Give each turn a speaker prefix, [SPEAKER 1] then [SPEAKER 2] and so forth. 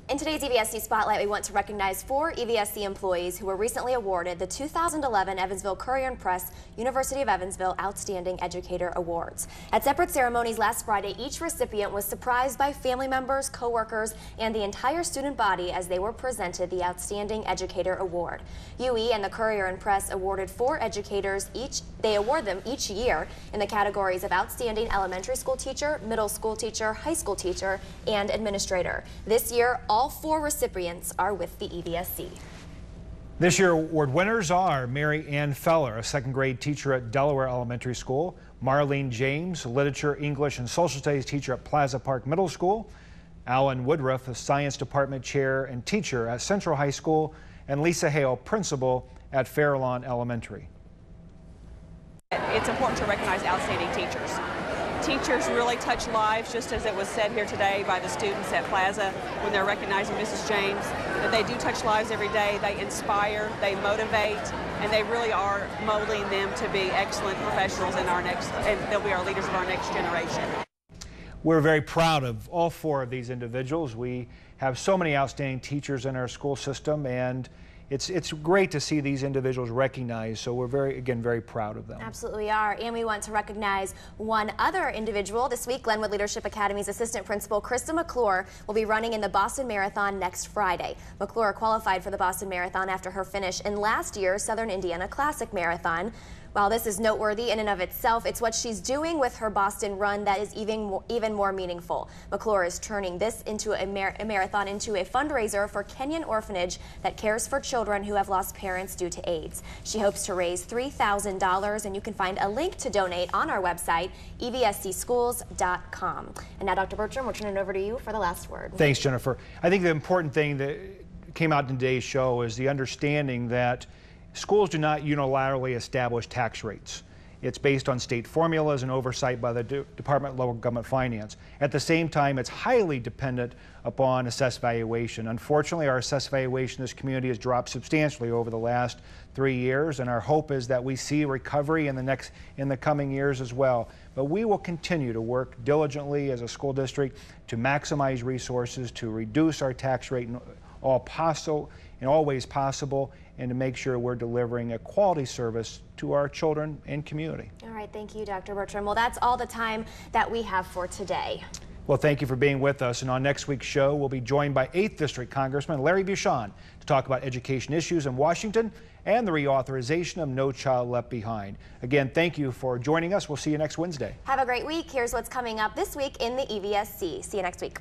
[SPEAKER 1] In today's EVSC Spotlight, we want to recognize 4 EVSC employees who were recently awarded the 2011 Evansville Courier and Press University of Evansville Outstanding Educator Awards. At separate ceremonies last Friday, each recipient was surprised by family members, co-workers, and the entire student body as they were presented the Outstanding Educator Award. UE and the Courier and Press awarded 4 educators each. They award them each year in the categories of Outstanding Elementary School Teacher, Middle School Teacher, High School Teacher, and Administrator. This year, all 4 recipients are with the EVSC.
[SPEAKER 2] This year, award winners are Mary Ann Feller, a second-grade teacher at Delaware Elementary School; Marlene James, literature, English, and social studies teacher at Plaza Park Middle School; Alan Woodruff, a science department chair and teacher at Central High School; and Lisa Hale, principal at Fairlawn Elementary.
[SPEAKER 3] It's important to recognize outstanding teachers. Teachers really touch lives, just as it was said here today by the students at Plaza when they're recognizing Mrs. James, that they do touch lives every day. They inspire, they motivate, and they really are molding them to be excellent professionals in our next, and they'll be our leaders of our next generation.
[SPEAKER 2] We're very proud of all 4 of these individuals. We have so many outstanding teachers in our school system, and it's great to see these individuals recognized, so we're very proud of them. Absolutely
[SPEAKER 1] are, and we want to recognize one other individual. This week, Glenwood Leadership Academy's Assistant Principal Krista McClure will be running in the Boston Marathon next Friday. McClure qualified for the Boston Marathon after her finish in last year's Southern Indiana Classic Marathon. While this is noteworthy in and of itself, it's what she's doing with her Boston run that is even more meaningful. McClure is turning this into a marathon into a fundraiser for Kenyan Orphanage that cares for children who have lost parents due to AIDS. She hopes to raise $3,000, and you can find a link to donate on our website, evscschools.com. And now, Dr. Bertram, we'll turn it over to you for the last word.
[SPEAKER 2] Thanks, Jennifer. I think the important thing that came out in today's show is the understanding that schools do not unilaterally establish tax rates. It's based on state formulas and oversight by the Department of Local Government Finance. At the same time, it's highly dependent upon assessed valuation. Unfortunately, our assessed valuation in this community has dropped substantially over the last 3 years, and our hope is that we see recovery in the coming years as well. But we will continue to work diligently as a school district to maximize resources, to reduce our tax rate in all ways possible, and to make sure we're delivering a quality service to our children and community.
[SPEAKER 1] All right, thank you, Dr. Bertram. Well, that's all the time that we have for today.
[SPEAKER 2] Well, thank you for being with us. And on next week's show, we'll be joined by 8th District Congressman Larry Bucshon to talk about education issues in Washington and the reauthorization of No Child Left Behind. Again, thank you for joining us. We'll see you next Wednesday.
[SPEAKER 1] Have a great week. Here's what's coming up this week in the EVSC. See you next week.